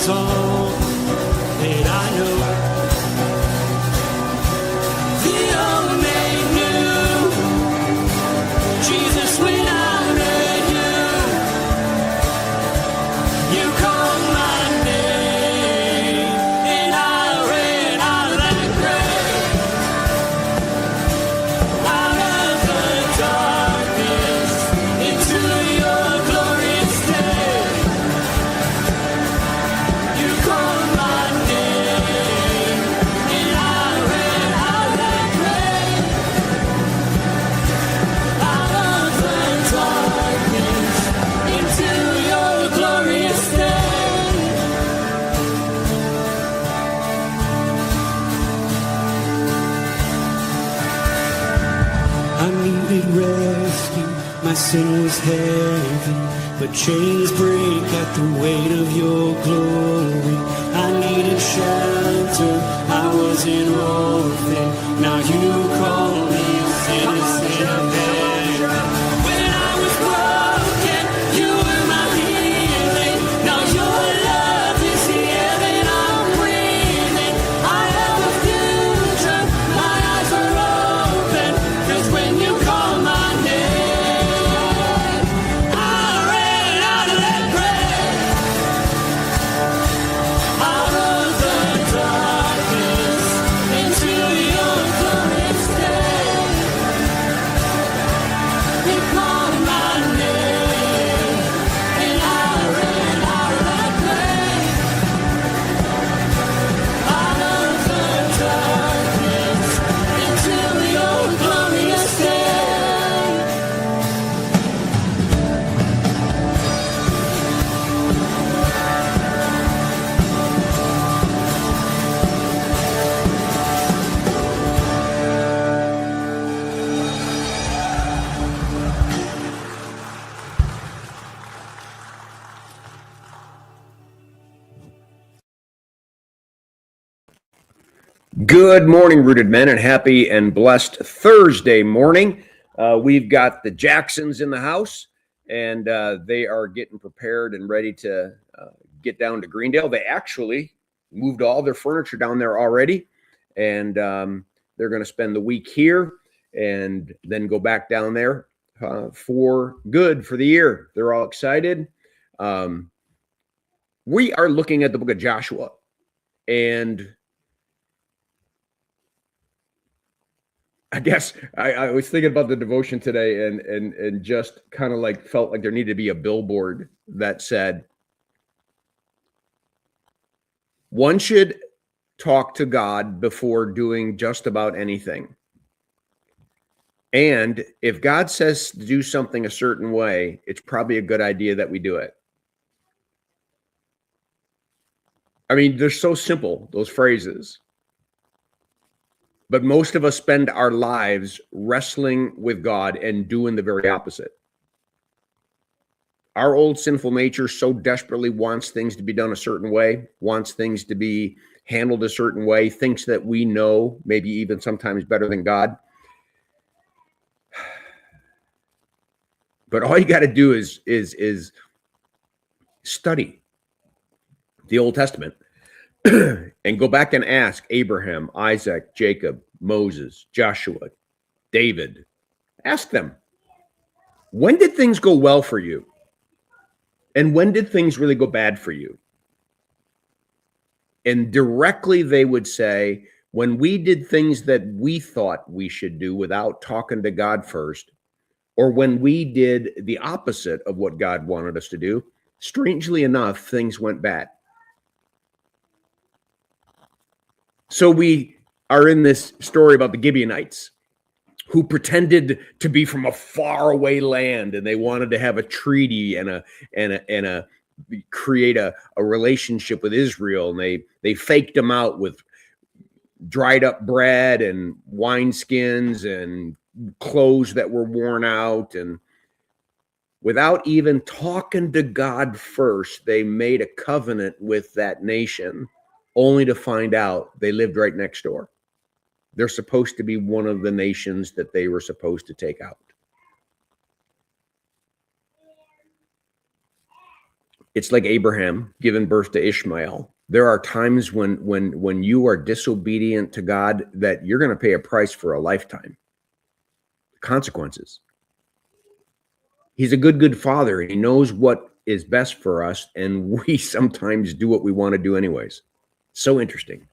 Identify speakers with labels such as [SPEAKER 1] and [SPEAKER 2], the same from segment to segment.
[SPEAKER 1] is all that I know. The old made new. Jesus, when I met you, you called my name, and I ran out of that grave, out of the darkness, into your glorious day. You called my name, and I ran out of that grave, out of the darkness, into your glorious day. I needed rescue, my sin was heavy, but chains break at the weight of your glory. I needed shelter, I was an orphan, now you call me a citizen of heaven. When I was broken, you were my healing, now your love is the air that I'm breathing. I have a future, my eyes are open, 'cause when you call my name, I ran out of that grave, out of the darkness, into your glorious day. You called my name, and I ran out of that grave, out of the darkness, into your glorious day.
[SPEAKER 2] Good morning, Rooted Men, and happy and blessed Thursday morning. We've got the Jacksons in the house, and they are getting prepared and ready to get down to Greendale. They actually moved all their furniture down there already, and they're going to spend the week here and then go back down there for good for the year. They're all excited. We are looking at the book of Joshua, and I guess I was thinking about the devotion today and just kind of like felt like there needed to be a billboard that said, one should talk to God before doing just about anything. And if God says to do something a certain way, it's probably a good idea that we do it. I mean, they're so simple, those phrases. But most of us spend our lives wrestling with God and doing the very opposite. Our old sinful nature so desperately wants things to be done a certain way, wants things to be handled a certain way, thinks that we know, maybe even sometimes better than God. But all you got to do is study the Old Testament and go back and ask Abraham, Isaac, Jacob, Moses, Joshua, David. Ask them, when did things go well for you? And when did things really go bad for you? And directly they would say, when we did things that we thought we should do without talking to God first, or when we did the opposite of what God wanted us to do, strangely enough, things went bad. So we are in this story about the Gibeonites who pretended to be from a faraway land, and they wanted to have a treaty and create a relationship with Israel. And they faked them out with dried up bread and wineskins and clothes that were worn out. And without even talking to God first, they made a covenant with that nation, only to find out they lived right next door. They're supposed to be one of the nations that they were supposed to take out. It's like Abraham giving birth to Ishmael. There are times when you are disobedient to God that you're going to pay a price for a lifetime. Consequences. He's a good father. He knows what is best for us, and we sometimes do what we want to do anyways. So interesting.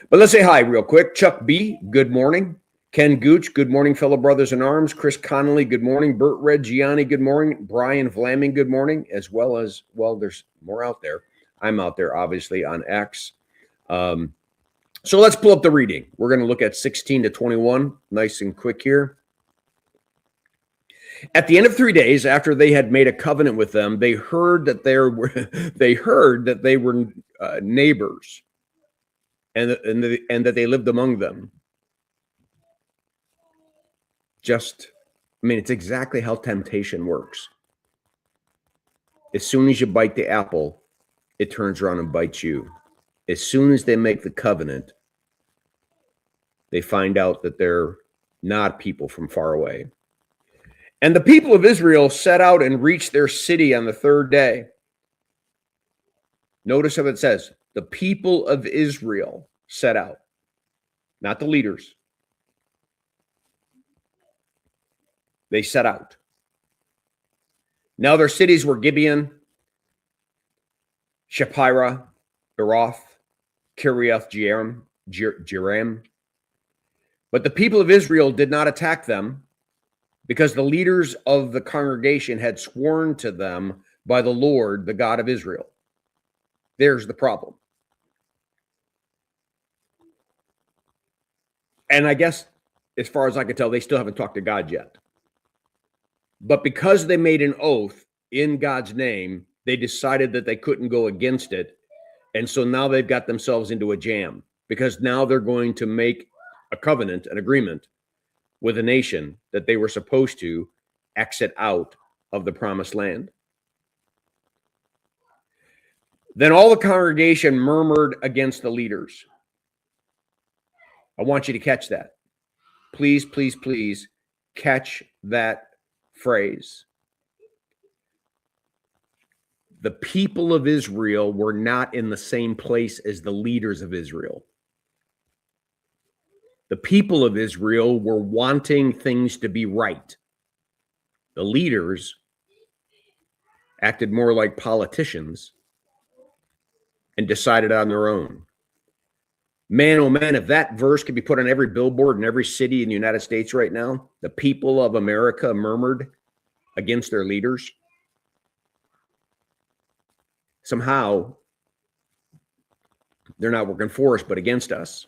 [SPEAKER 2] But let's say hi real quick. Chuck B, good morning. Ken Gooch, good morning, fellow brothers in arms. Chris Connolly, good morning. Bert Reggiani, good morning. Brian Vlaming, good morning. As well as, well, there's more out there. I'm out there, obviously, on X. So let's pull up the reading. We're going to look at 16 to 21. Nice and quick here. At the end of 3 days, after they had made a covenant with them, they heard that they were neighbors, and that they lived among them. It's exactly how temptation works. As soon as you bite the apple, it turns around and bites you. As soon as they make the covenant, they find out that they're not people from far away. And the people of Israel set out and reached their city on the third day. Notice how it says, the people of Israel set out, not the leaders. They set out. Now their cities were Gibeon, Shapira, Beroth, Kiriath Jearim. But the people of Israel did not attack them, because the leaders of the congregation had sworn to them by the Lord, the God of Israel. There's the problem. And I guess, as far as I can tell, they still haven't talked to God yet. But because they made an oath in God's name, they decided that they couldn't go against it. And so now they've got themselves into a jam, because now they're going to make a covenant, an agreement with a nation that they were supposed to exit out of the promised land. Then all the congregation murmured against the leaders. I want you to catch that. Please, please, please catch that phrase. The people of Israel were not in the same place as the leaders of Israel. The people of Israel were wanting things to be right. The leaders acted more like politicians and decided on their own. Man, oh man, if that verse could be put on every billboard in every city in the United States right now, the people of America murmured against their leaders. Somehow, they're not working for us, but against us.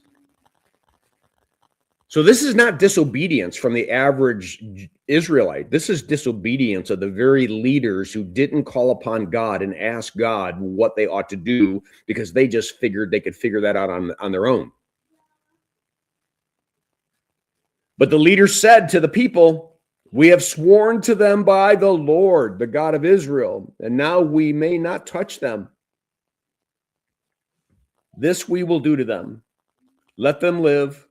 [SPEAKER 2] So this is not disobedience from the average Israelite. This is disobedience of the very leaders who didn't call upon God and ask God what they ought to do, because they just figured they could figure that out on their own. But the leaders said to the people, "We have sworn to them by the Lord, the God of Israel, and now we may not touch them. This we will do to them. Let them live,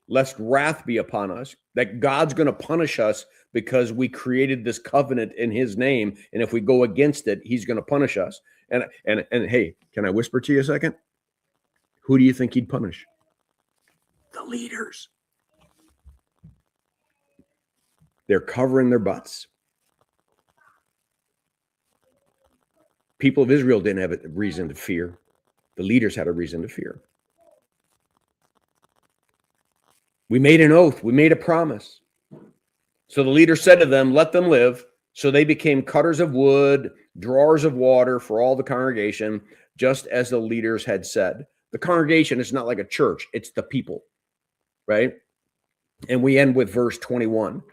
[SPEAKER 2] lest wrath be upon us," that God's going to punish us because we created this covenant in his name. And if we go against it, he's going to punish us. And hey, can I whisper to you a second? Who do you think he'd punish? The leaders. They're covering their butts. People of Israel didn't have a reason to fear. The leaders had a reason to fear. We made an oath. We made a promise. So the leader said to them, "Let them live." So they became cutters of wood, drawers of water for all the congregation, just as the leaders had said. The congregation is not like a church. It's the people, right? And we end with verse 21.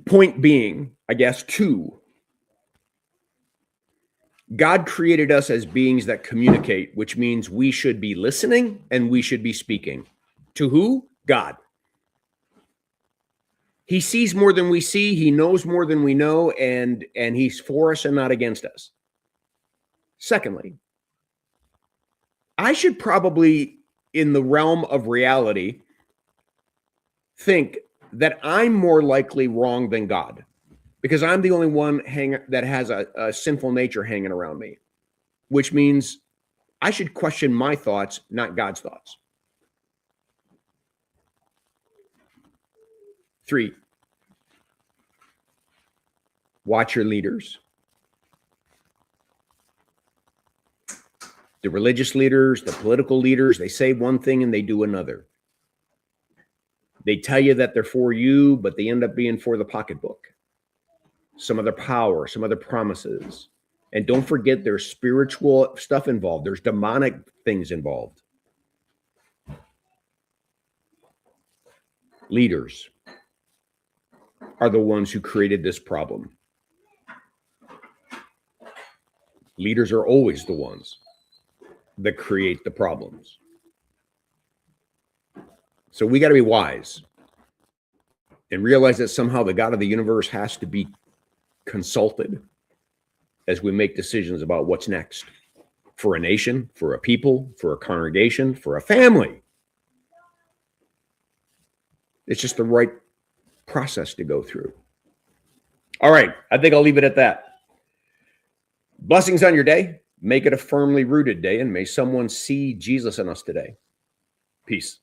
[SPEAKER 2] Point being, I guess, two. God created us as beings that communicate, which means we should be listening and we should be speaking. To who? God. He sees more than we see. He knows more than we know, and he's for us and not against us. Secondly, I should probably, in the realm of reality, think that I'm more likely wrong than God. because I'm the only one that has a sinful nature hanging around me, which means I should question my thoughts, not God's thoughts. 3, watch your leaders. The religious leaders, the political leaders, they say one thing and they do another. They tell you that they're for you, but they end up being for the pocketbook. Some other power, some other promises. And don't forget there's spiritual stuff involved. There's demonic things involved. Leaders are the ones who created this problem. Leaders are always the ones that create the problems. So we got to be wise and realize that somehow the God of the universe has to be consulted as we make decisions about what's next for a nation, for a people, for a congregation, for a family. It's just the right process to go through. All right, I think I'll leave it at that. Blessings on your day. Make it a firmly rooted day, and may someone see Jesus in us today. Peace.